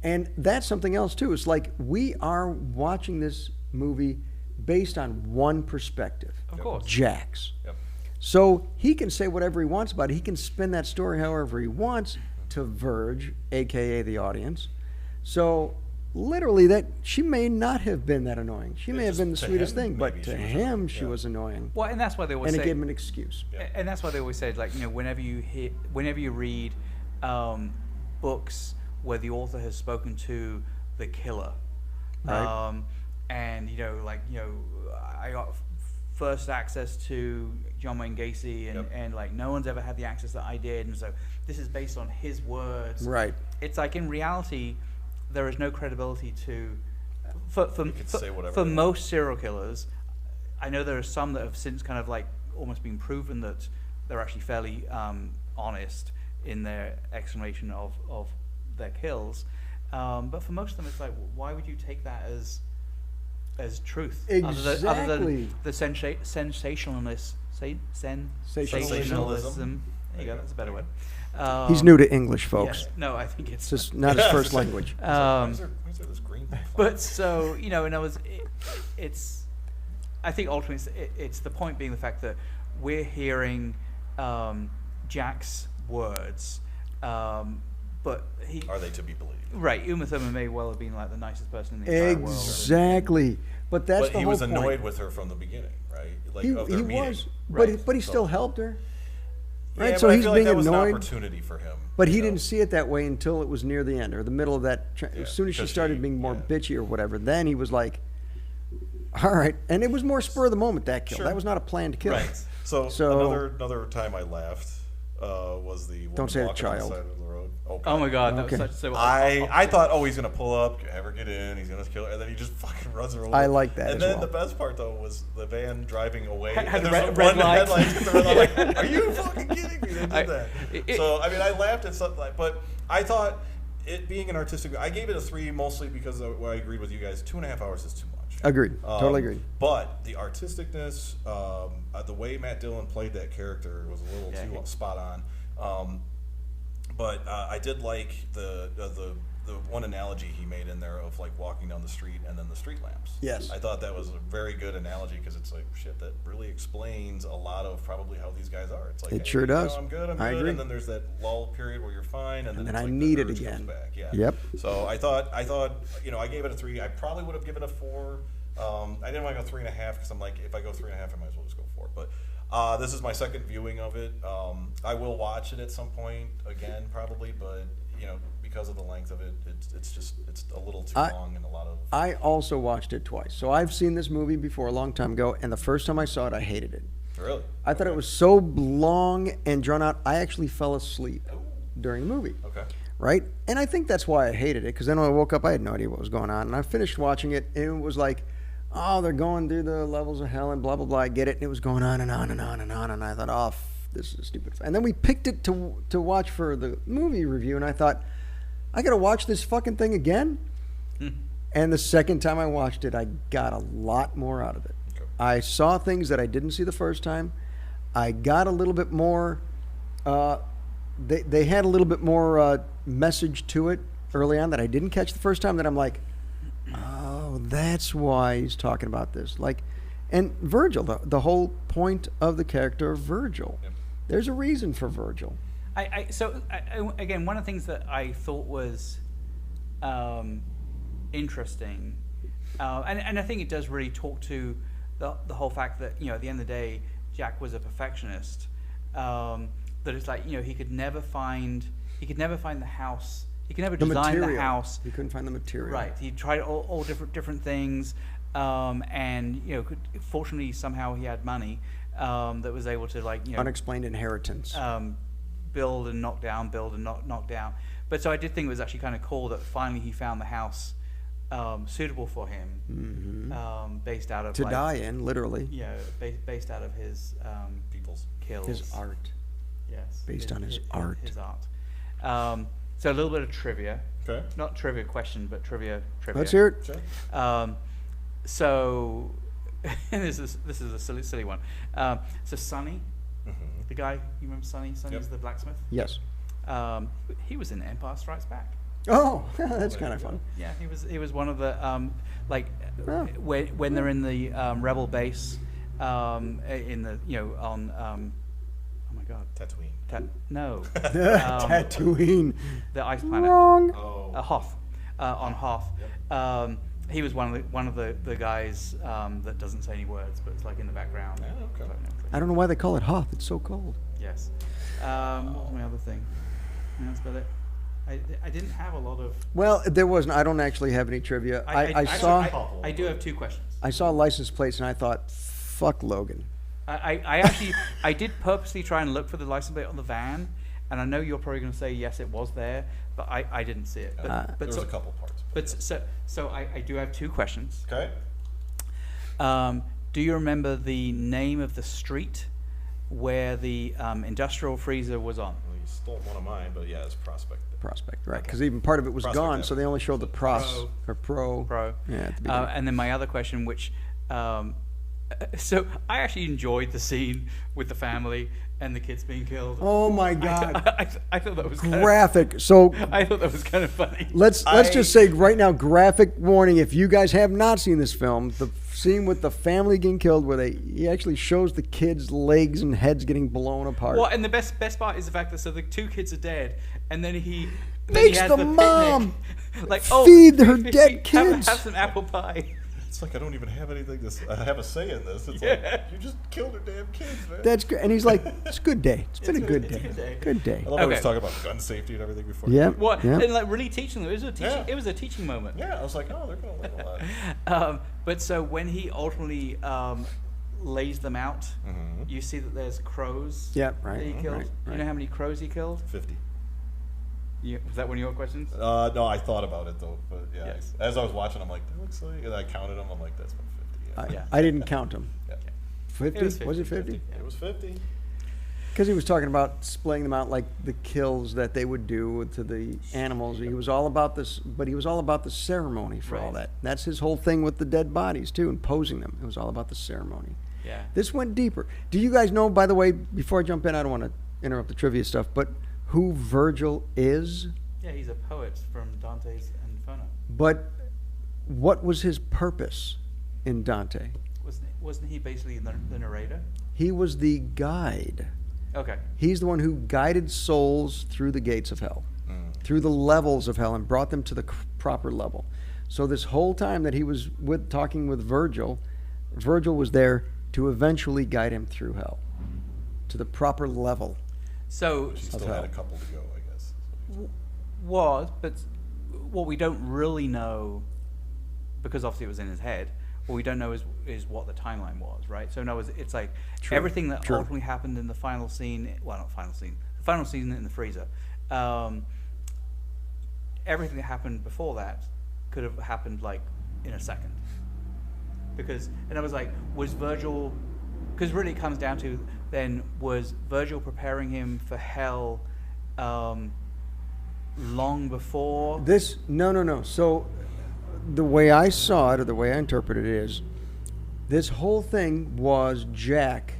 And that's something else too. It's like we are watching this movie based on one perspective. Of course. Jack's. Yep. So he can say whatever he wants about it. He can spin that story however he wants to Verge, aka the audience. So literally, that she may not have been that annoying. She may have just been the to sweetest him, thing, but maybe to she was him, annoying, she yeah. was annoying. Well, and that's why they always And it say, gave him an excuse. Yeah. and that's why they always say, like, whenever you read books where the author has spoken to the killer, Right. and I got first access to John Wayne Gacy, and, Yep. and like no one's ever had the access that I did, and so this is based on his words. Right. It's like in reality, there is no credibility to for could say whatever for they want. most serial killers. I know there are some that have since kind of like almost been proven that they're actually fairly honest in their explanation of their kills, but for most of them, it's like, why would you take that as truth? Exactly. Other than the sensationalist, sensationalism. There you go. That's a better word. He's new to English, folks. Yes, no, I think It's just not his first language. Why is there this green thing? But so and it's. I think ultimately it's the point being the fact that we're hearing Jack's words, but he. Are they to be believed? Right, Uma Thurman may well have been like the nicest person in the entire world. Exactly. But that's But the he whole was point. annoyed with her from the beginning, right? Like He of their meeting. was, Right. but he So- still helped her. Yeah, Right, but so I he's feel being like that was annoyed. an opportunity for him. But he you know? didn't see it that way until it was near the end or the middle of that. Yeah, As soon as she because started she- being more yeah. bitchy or whatever, then he was like, "All right." And it was more spur of the moment, that kill. Sure. That was not a planned kill. Right. So, So- another time I laughed was the woman Don't say a walking on the child. side of the road. Oh my God, that Okay. was such so. I thought, he's gonna pull up, have her get in, he's gonna kill her, and then he just fucking runs her over. I like that And as then well. the best part though was the van driving away. Had and the there's red one lights. headlights with the red light. I'm like, are you fucking kidding me? They did I- that. it- So I mean, I laughed at something, but I thought it being an artistic. I gave it a 3 mostly because I agreed with you guys. 2.5 hours is too much. Agreed. Totally agreed. But the artisticness, the way Matt Dillon played that character was a little too spot on. But I did like the the one analogy he made in there of like walking down the street and then the street lamps. Yes. I thought that was a very good analogy because it's like, shit, that really explains a lot of probably how these guys are. It's like, It sure does. I'm good, I agree. And then there's that lull period where you're fine, and then then it's I like need the it urge again. comes back. Yeah. Yep. So I thought, I gave it a 3. I probably would have given it a 4. I didn't want to go 3.5 because I'm like, if I go 3.5, I might as well just go 4. But this is my second viewing of it. I will watch it at some point again, probably, but because of the length of it, it's a little too long and a lot of. I also watched it twice. So I've seen this movie before a long time ago, and the first time I saw it, I hated it. Really? I thought it was so long and drawn out, I actually fell asleep during the movie. Okay. Right? And I think that's why I hated it, because then when I woke up, I had no idea what was going on. And I finished watching it, and it was like, oh, they're going through the levels of hell and blah, blah, blah. I get it. And it was going on and on and on and on. And I thought, oh, this is stupid. And then we picked it to watch for the movie review, and I thought, I got to watch this fucking thing again? And the second time I watched it, I got a lot more out of it. Okay. I saw things that I didn't see the first time. I got a little bit more, they had a little bit more message to it early on that I didn't catch the first time, that I'm like, oh, that's why he's talking about this. Like, and Virgil, the whole point of the character of Virgil. Yep. There's a reason for Virgil. Again, one of the things that I thought was interesting, and I think it does really talk to the whole fact that, at the end of the day, Jack was a perfectionist. That it's like, he could never find the house. He could never design the house. He couldn't find the material. Right. He tried all different things, and fortunately somehow he had money that was able to unexplained inheritance. Build and knock down, knock down. But so I did think it was actually kind of cool that finally he found the house suitable for him, based out of die in, literally. Yeah, based out of his people's kills. His art. Yes. Based on his art. His art. So a little bit of trivia. Okay. Not trivia question, but trivia. Let's hear it. Sure. So this is a silly one. So Sonny. The guy, you remember Sonny? Sonny's the blacksmith? Yes. He was in Empire Strikes Back. Oh, that's kind of fun. Yeah, he was one of the when they're in the rebel base, in the on oh my god, Tatooine. No. Tatooine. The ice planet. Wrong. Hoth. On Hoth. Yep. He was one of the guys that doesn't say any words, but it's like in the background. Yeah, okay. I don't know why they call it Hoth. It's so cold. Yes. What was my other thing? That's about it. I didn't have a lot of. Well, there wasn't. I don't actually have any trivia. I do have 2 questions. I saw license plates and I thought, fuck Logan. I did purposely try and look for the license plate on the van, and I know you're probably going to say yes, it was there, but I didn't see it. But there was a couple parts. But so I do have 2 questions. Okay. Do you remember the name of the street where the industrial freezer was on? Well, you stole one of mine, but yeah, it's Prospect. Prospect, right? Because even part of it was Prospect gone, Avenue. so they only showed the pro. Pro. Yeah, at the beginning. And then my other question, which so I actually enjoyed the scene with the family and the kids being killed. Oh my god! I thought that was graphic. So I thought that was kind of funny. Let's just say right now, graphic warning. If you guys have not seen this film, the scene with the family getting killed, where he actually shows the kids' legs and heads getting blown apart. Well, and the best part is the fact that so the 2 kids are dead, and then he makes has the mom like feed her dead kids. Have some apple pie. It's like I don't even have anything to have a say in this. It's like you just killed her damn kids, man. That's great. And he's like, it's a good day. It's been a good day. Good day. I love how he was talking about gun safety and everything before. Yeah. And like really teaching them. It was a teaching moment. Yeah, I was like, oh, they're gonna learn a lot. But so when he ultimately lays them out, you see that there's crows. Yeah, right. That he killed. Right. You know how many crows he killed? 50. Was that one of your questions? No, I thought about it though, but yeah. Yes. As I was watching, I'm like, that looks like, and I counted them. I'm like, that's about 50. Yeah. I didn't count them. Yeah. 50? Was it 50? Yeah. It was 50. Because he was talking about splaying them out like the kills that they would do to the animals. He was all about this, but he was all about the ceremony for all that. That's his whole thing with the dead bodies too, and posing them. It was all about the ceremony. Yeah. This went deeper. Do you guys know, by the way, before I jump in, I don't want to interrupt the trivia stuff, but who Virgil is? Yeah, he's a poet from Dante's Inferno. But what was his purpose in Dante? Wasn't he basically the narrator? He was the guide. Okay. He's the one who guided souls through the gates of hell, through the levels of hell, and brought them to the proper level. So this whole time that he was talking with Virgil, Virgil was there to eventually guide him through hell, to the proper level. So But she still had a couple to go, I guess. but what we don't really know, because obviously it was in his head, what we don't know is what the timeline was, right? So in other words, it's like everything that ultimately happened in the final scene, well, not final scene, the final scene in the freezer, everything that happened before that could have happened like in a second. Because, and I was like, was Virgil, because really it comes down to then, was Virgil preparing him for hell long before? No. So the way I saw it, or the way I interpreted it, is this whole thing was Jack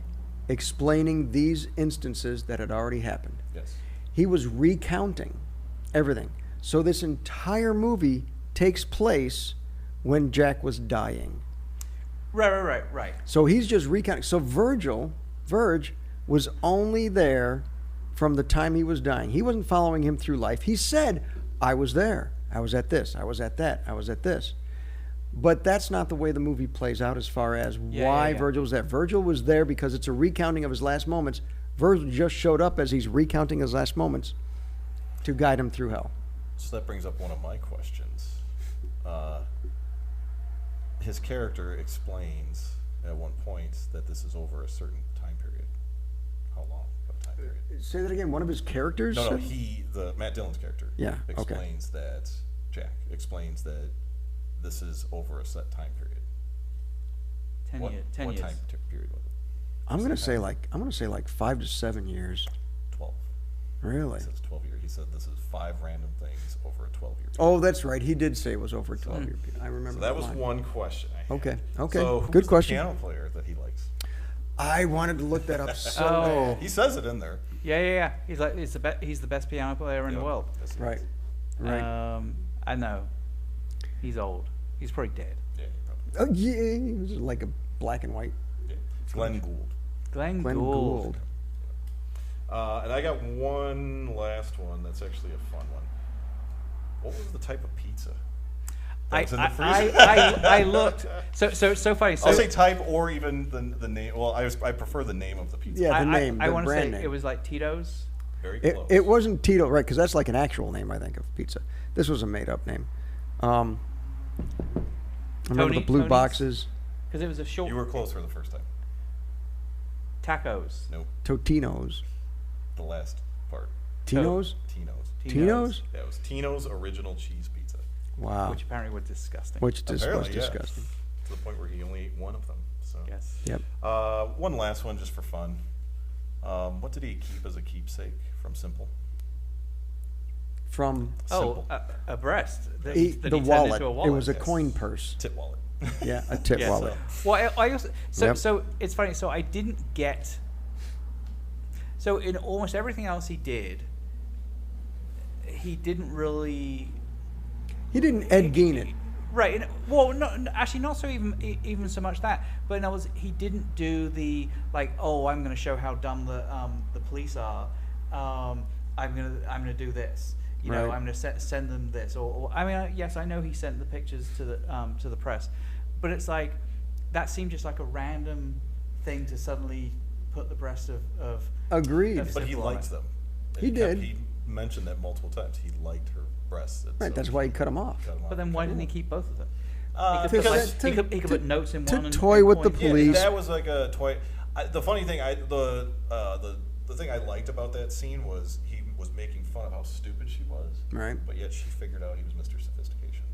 explaining these instances that had already happened. Yes. He was recounting everything. So this entire movie takes place when Jack was dying. Right. So he's just recounting. So Verge was only there from the time he was dying. He wasn't following him through life. He said, I was there. I was at this. I was at that. I was at this. But that's not the way the movie plays out as far as why Virgil was there. Virgil was there because it's a recounting of his last moments. Virgil just showed up as he's recounting his last moments to guide him through hell. So that brings up one of my questions. His character explains at one point that this is over a certain time period. How long of a time period? Say that again. One of his characters? No, Matt Dillon's character. Yeah, okay. Explains that Jack explains that this is over a set time period. 10 What years. time period was it? I'm gonna say like 5 to 7 years. 12. Really? He says 12 years. He said this is 5 random things over a 12-year period. Oh, that's right. He did say it was over a 12-year period. I remember. So that was line. one question I had. Okay. So who's Good the question. piano player that he likes? I wanted to look that up so Oh. bad. He says it in there. Yeah. He's like he's the best piano player in the Yep. world. Yes, he Right. is. Right. I know. He's old. He's probably dead. Yeah, he Oh, probably yeah, he was like a black and white. yeah. Glenn Gould. Glenn Glenn Gould. Gould. And I got one last one that's actually a fun one. What was the type of pizza? that was in the freezer? I looked. So funny. So I'll say type or even the name. Well, I prefer the name of the pizza. Yeah, the name, I the want to brand say name. it was like Tito's. Very close. It wasn't Tito, right? Because that's like an actual name, I think, of pizza. This was a made-up name. I remember the blue Tony's? boxes. Because it was a short. You were close for the first time. Tacos. Nope. Totino's. The last part. Tino's? Tino's. Tino's? Yeah, it was Tino's original cheese pizza. Wow. Which apparently was disgusting. Which was Apparently, yeah. disgusting. To the point where he only ate one of them. So. Yes. Yep. One last one just for fun. What did he keep as a keepsake from Simple? From Simple. A breast. That the he turned wallet. into a It wallet. was a Yes. coin purse. Tip wallet. Yeah, a tip Yeah, wallet. Well, I also Yep. so it's funny. So I didn't get. So in almost everything else he did, he didn't really. He didn't Ed Gein it. Right. Well, no, actually, not so even so much that, but in other words, he didn't do the like, oh, I'm going to show how dumb the police are. I'm gonna do this. You know, Right. I'm going to send them this. Or I mean, yes, I know he sent the pictures to the press, but it's like that seemed just like a random thing to suddenly put the breast of Agreed. Of But he Simple on liked it. them. He did. He mentioned that multiple times. He liked her breasts. and Right, so that's why he cut them off. cut 'em off. But then why didn't he keep both of them? Uh, he could, put, because- like, to- he could to- put notes in to one and toy with the coins- Yeah, police. that was like a toy. The funny thing, the thing I liked about that scene was he was making fun of how stupid she was. Right. But yet she figured out he was Mr. Sophistication.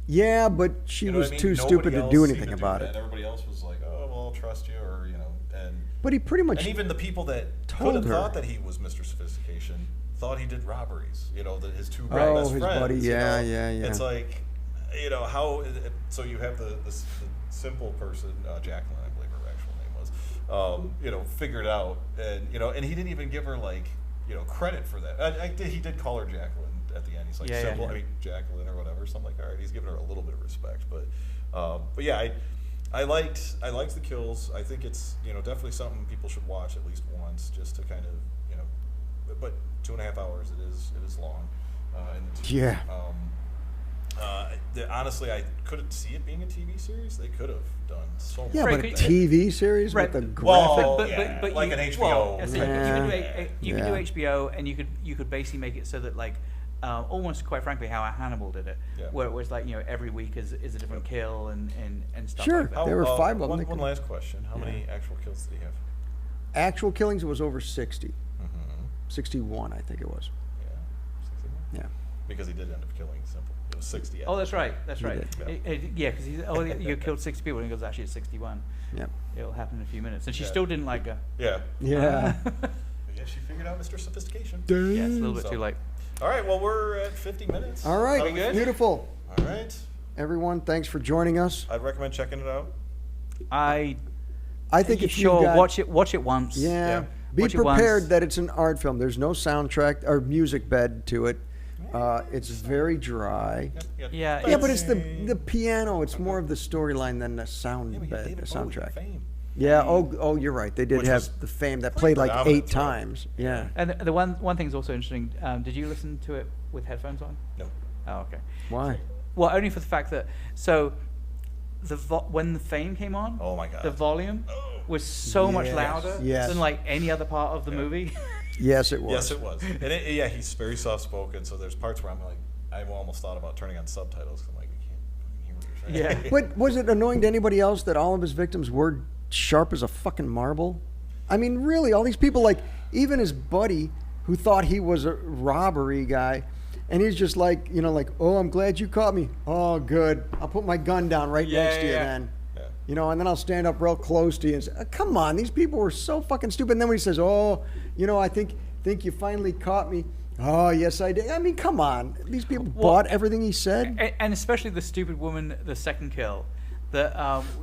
Yeah, but she You know was what I mean? too Nobody stupid to else do seemed anything to do about that. it. And everybody else was like, "Oh, well, I'll trust you," or and. But he pretty much And even the people that could told have her. thought that he was Mr. Sophistication thought he did robberies. You know, his two Oh, best his friends. buddy. you Yeah, know? yeah. It's like, you know, how. So you have the simple person, Jacqueline, I believe her actual name was. You know, figured out, and you know, and he didn't even give her like credit for that. He did call her Jacqueline at the end. He's like, simple. I mean, Jacqueline or whatever. So I'm like, all right, he's giving her a little bit of respect. But yeah, I liked the kills. I think it's definitely something people should watch at least once, just to kind of but 2.5 hours it is long. Yeah. Honestly, I couldn't see it being a TV series. They could have done so much. Yeah, Right, but a but- TV series Right. with a graphic. Well, but like you, an HBO. Well, I see, Yeah. you could do HBO, and you could basically make it so that like almost quite frankly how Hannibal did it, Yeah. where it was like every week is a different kill and stuff Sure. like that. There were 5 of them. One last question: how many actual kills did he have? Actual killings, it was over 60. Mm-hmm. 61, I think it was. Yeah, 61. Yeah. Because he did end up killing simple. It was 60. Oh, that's right. That's He right. did. Yeah, because you killed 60 people, and he goes actually at 61. Yeah. It'll happen in a few minutes, and she Yeah. still didn't like her. Yeah. Yeah. But yeah, she figured out Mr. Sophistication. Yeah, it's a little bit So- too late. All right. Well, we're at 50 minutes. All right. Are we good? Beautiful. All right. Everyone, thanks for joining us. I'd recommend checking it out. I think you if you sure got, watch it once. Yeah. Yeah. Be Watch it prepared once. that it's an art film. There's no soundtrack or music bed to it. It's very dry. Yeah, Yeah, but it's the piano. It's more of the storyline than the sound Yeah, but you bed, David the Bowie, soundtrack. Fame. Yeah. Oh, you're right. They did Which have was the Fame that played like predominant 8 throughout. times. Yeah. And the one thing is also interesting. Did you listen to it with headphones on? No. Oh, okay. Why? Well, only for the fact that when the Fame came on, Oh my God. the volume was so much Yes. louder Yes. than like any other part of the Yeah. movie. Yes, it was. Yes, it was. And yeah, he's very soft spoken. So there's parts where I'm like, I almost thought about turning on subtitles. 'Cause I'm like, I can't fucking hear what you're saying. Yeah. But was it annoying to anybody else that all of his victims were sharp as a fucking marble? I mean, really, all these people, like, even his buddy who thought he was a robbery guy, and he's just like, oh, I'm glad you caught me. Oh, good. I'll put my gun down right next to you then. Yeah. And then I'll stand up real close to you and say, come on, these people were so fucking stupid. And then when he says, oh, I think you finally caught me. Oh, yes, I did. I mean, come on. These people bought everything he said. And especially the stupid woman, the second kill, that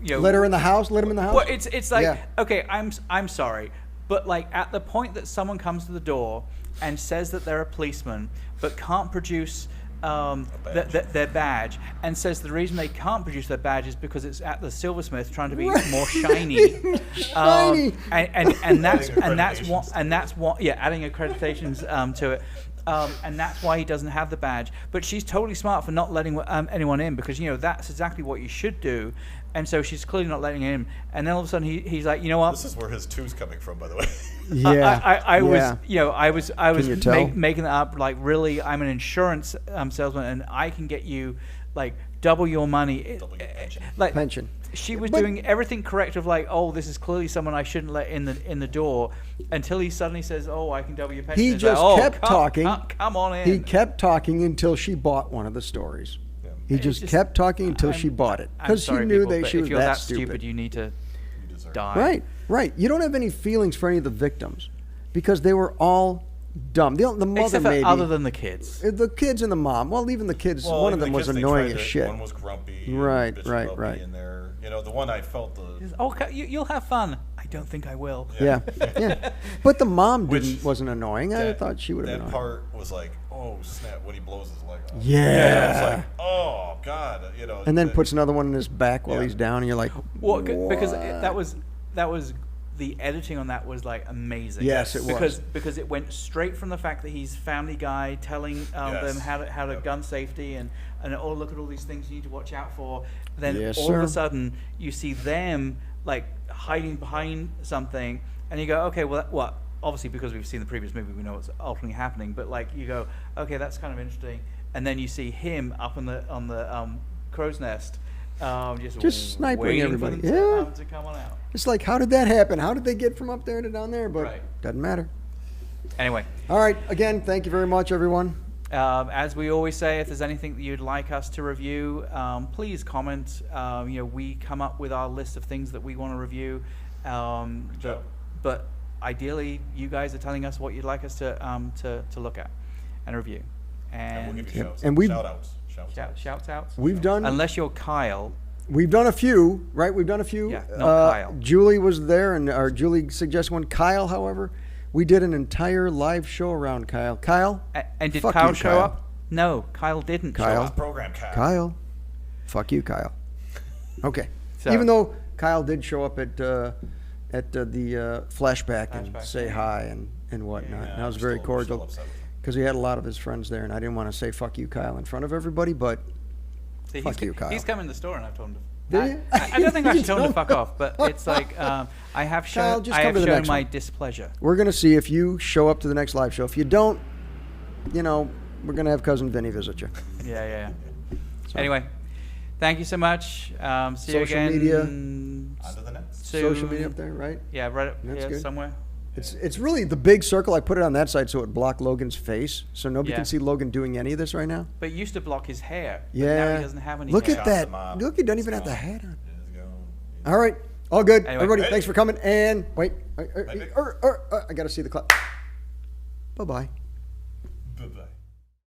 Let her in the house. Let him in the house. Well, it's like, Yeah. okay, I'm sorry, but like at the point that someone comes to the door and says that they're a policeman but can't produce their badge, and says the reason they can't produce their badge is because it's at the silversmith trying to be more shiny. Shiny. And that's Adding what adding accreditations to it. And that's why he doesn't have the badge. But she's totally smart for not letting anyone in, because that's exactly what you should do. And so she's clearly not letting him in. And then all of a sudden he's like, you know what? This is where his two's coming from, by the way. Yeah. I was Can you tell? making it up like, really, I'm an insurance salesman, and I can get you like double your money. Double your pension. Like Pension. she was But- doing everything correct of like, oh, this is clearly someone I shouldn't let in the door, until he suddenly says, oh, I can double your pension. He It's just like, oh, kept talking. Come on in. He kept talking until she bought one of the stories. Yeah. He It's just just- kept talking until I'm- she bought it, I'm because she sorry, knew people, that but she was if you're that that stupid. you need to You deserve die. Right. You don't have any feelings for any of the victims because they were all dumb. The mother Except for maybe. other than the kids. The kids and the mom. Well, even the kids. Well, one of even them the was kids, they annoying tried as to- shit. One was grumpy. Right, bitchy right, grumpy right. In there. The one I felt Oh, you'll have fun. I don't think I will. Yeah. But the mom Which- wasn't annoying. I that- thought she would have That been. part was like, oh snap! When he blows his leg off. Yeah. It's like, oh god, And then that- puts another one in his back while Yeah. he's down, and you're like, Well, because "What?" that was the editing on that was like amazing. Yes, it was. Because it went straight from the fact that he's Family Guy telling Yes. them how to Yep. gun safety and oh, look at all these things you need to watch out for. Then Yes, all of a sir. sudden you see them like hiding behind something, and you go, okay, well, what? Obviously, because we've seen the previous movie, we know what's ultimately happening. But like, you go, okay, that's kind of interesting. And then you see him up on the crow's nest, Just sniping waiting everybody. for them Yeah. to come on out. It's like, how did that happen? How did they get from up there to down there? But Right. doesn't matter. Anyway. All right. Again, thank you very much, everyone. As we always say, if there's anything that you'd like us to review, please comment. We come up with our list of things that we want to review, but ideally, you guys are telling us what you'd like us to look at and review. And we'll give you shouts. and we- shout outs. Shouts outs. We've done Unless you're Kyle. We've done a few, right? We've done a few. Yeah, not Kyle. Julie was there, and Julie suggested one. Kyle, however, We did an entire live show around Kyle. Kyle? And did fuck Kyle you, show Kyle. up? No, Kyle didn't Kyle. show It's up. program, Kyle. Kyle. Fuck you, Kyle. Okay. So- Even though Kyle did show up at the flashback and Flashback, say yeah. hi and whatnot. Yeah, and I was I'm very still cordial upset with him. because he had a lot of his friends there, and I didn't want to say "fuck you, Kyle" in front of everybody. But See, Fuck you, Kyle. He's come in the store and I've told him to. Did you? I don't think I You should tell him to told fuck off, but it's like I have Kyle, shown, just I come have to the shown next my one. displeasure. we're gonna see if you show up to the next live show. If you don't, we're gonna have cousin Vinny visit you. Yeah. So, Anyway, thank you so much. See you Social again. media. On to the next. soon. social media up there, right? Yeah, right up That's here good. somewhere. It's really the big circle. I put it on that side so it blocked Logan's face, so nobody Yeah. can see Logan doing any of this right now. But it used to block his hair. But Yeah. now he doesn't have any Look hair. at that. Shot them up. Look, he doesn't even It's have the gone. hat on. It's gone. All right. All good. Anyway. Everybody, Hey. thanks for coming. And wait. Bye. I got to see the clock. Bye-bye.